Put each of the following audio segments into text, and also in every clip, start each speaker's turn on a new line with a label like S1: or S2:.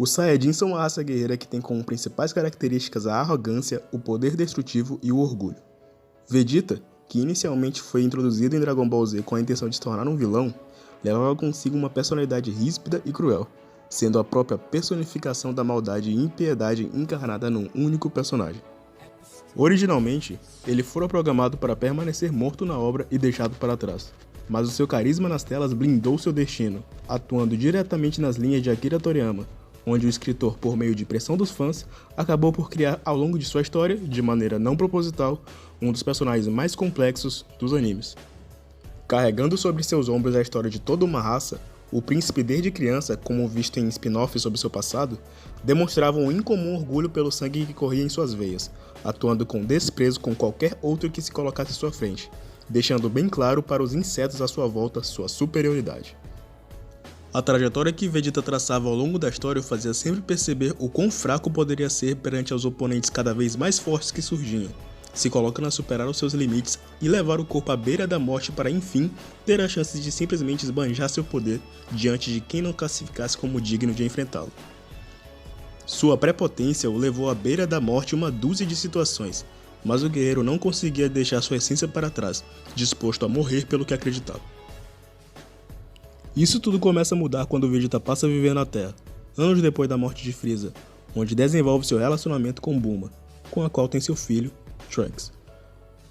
S1: Os Saiyajins são uma raça guerreira que tem como principais características a arrogância, o poder destrutivo e o orgulho. Vegeta, que inicialmente foi introduzido em Dragon Ball Z com a intenção de se tornar um vilão, levava consigo uma personalidade ríspida e cruel, sendo a própria personificação da maldade e impiedade encarnada num único personagem. Originalmente, ele fora programado para permanecer morto na obra e deixado para trás, mas o seu carisma nas telas blindou seu destino, atuando diretamente nas linhas de Akira Toriyama, onde o escritor, por meio de pressão dos fãs, acabou por criar ao longo de sua história, de maneira não proposital, um dos personagens mais complexos dos animes. Carregando sobre seus ombros a história de toda uma raça, o príncipe desde criança, como visto em spin-offs sobre seu passado, demonstrava um incomum orgulho pelo sangue que corria em suas veias, atuando com desprezo com qualquer outro que se colocasse à sua frente, deixando bem claro para os insetos à sua volta sua superioridade. A trajetória que Vegeta traçava ao longo da história o fazia sempre perceber o quão fraco poderia ser perante os oponentes cada vez mais fortes que surgiam, se colocando a superar os seus limites e levar o corpo à beira da morte para enfim ter a chance de simplesmente esbanjar seu poder diante de quem não classificasse como digno de enfrentá-lo. Sua prepotência o levou à beira da morte uma dúzia de situações, mas o guerreiro não conseguia deixar sua essência para trás, disposto a morrer pelo que acreditava. Isso tudo começa a mudar quando Vegeta passa a viver na Terra, anos depois da morte de Frieza, onde desenvolve seu relacionamento com Bulma, com a qual tem seu filho, Trunks.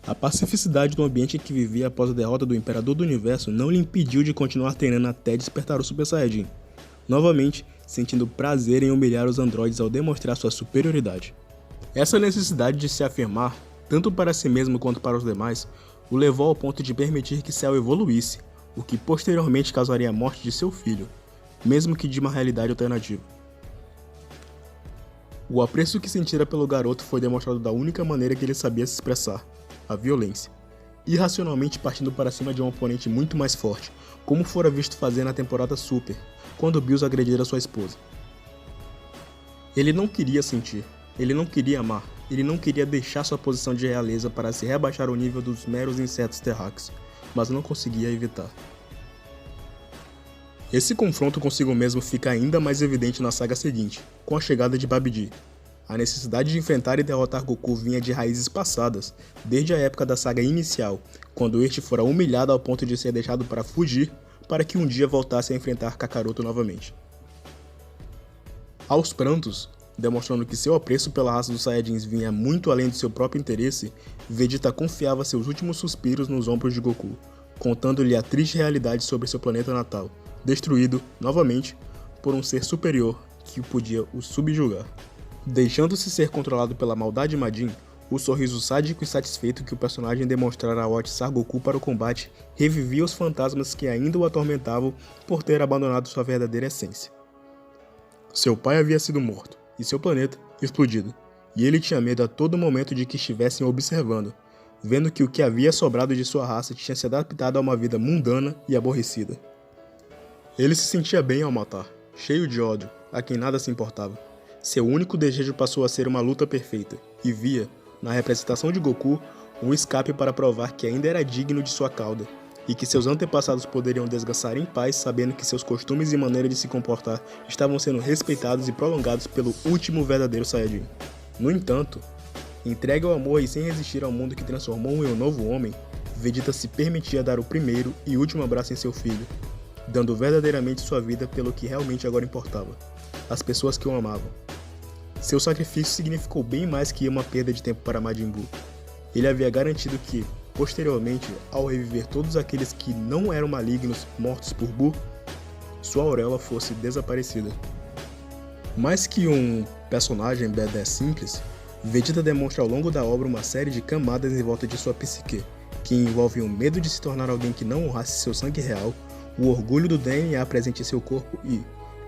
S1: A pacificidade do ambiente em que vivia após a derrota do Imperador do Universo não lhe impediu de continuar treinando até despertar o Super Saiyajin, novamente sentindo prazer em humilhar os androides ao demonstrar sua superioridade. Essa necessidade de se afirmar, tanto para si mesmo quanto para os demais, o levou ao ponto de permitir que Cell evoluísse, o que posteriormente causaria a morte de seu filho, mesmo que de uma realidade alternativa. O apreço que sentira pelo garoto foi demonstrado da única maneira que ele sabia se expressar, a violência, irracionalmente partindo para cima de um oponente muito mais forte, como fora visto fazer na temporada Super, quando Bills agredira sua esposa. Ele não queria sentir, ele não queria amar, ele não queria deixar sua posição de realeza para se rebaixar ao nível dos meros insetos terráqueos, mas não conseguia evitar. Esse confronto consigo mesmo fica ainda mais evidente na saga seguinte, com a chegada de Babidi. A necessidade de enfrentar e derrotar Goku vinha de raízes passadas, desde a época da saga inicial, quando este fora humilhado ao ponto de ser deixado para fugir, para que um dia voltasse a enfrentar Kakaroto novamente. Aos prantos, demonstrando que seu apreço pela raça dos Saiyajins vinha muito além de seu próprio interesse, Vegeta confiava seus últimos suspiros nos ombros de Goku, contando-lhe a triste realidade sobre seu planeta natal, destruído, novamente, por um ser superior que podia o subjugar. Deixando-se ser controlado pela maldade Majin, o sorriso sádico e satisfeito que o personagem demonstrara ao atiçar Goku para o combate revivia os fantasmas que ainda o atormentavam por ter abandonado sua verdadeira essência. Seu pai havia sido morto, e seu planeta explodido, e ele tinha medo a todo momento de que estivessem observando, vendo que o que havia sobrado de sua raça tinha se adaptado a uma vida mundana e aborrecida. Ele se sentia bem ao matar, cheio de ódio, a quem nada se importava. Seu único desejo passou a ser uma luta perfeita, e via, na representação de Goku, um escape para provar que ainda era digno de sua cauda, e que seus antepassados poderiam descansar em paz sabendo que seus costumes e maneira de se comportar estavam sendo respeitados e prolongados pelo último verdadeiro Saiyajin. No entanto, entregue ao amor e sem resistir ao mundo que transformou em um novo homem, Vegeta se permitia dar o primeiro e último abraço em seu filho, dando verdadeiramente sua vida pelo que realmente agora importava, as pessoas que o amavam. Seu sacrifício significou bem mais que uma perda de tempo para Majin Buu. Ele havia garantido que, posteriormente, ao reviver todos aqueles que não eram malignos mortos por Buu, sua auréola fosse desaparecida. Mais que um personagem badass simples, Vegeta demonstra ao longo da obra uma série de camadas em volta de sua psique, que envolvem o medo de se tornar alguém que não honrasse seu sangue real, o orgulho do DNA presente em seu corpo e,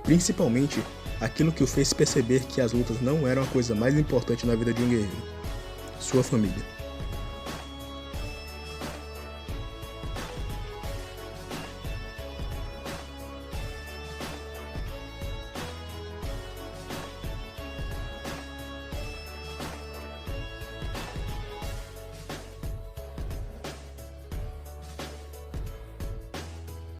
S1: principalmente, aquilo que o fez perceber que as lutas não eram a coisa mais importante na vida de um guerreiro: sua família.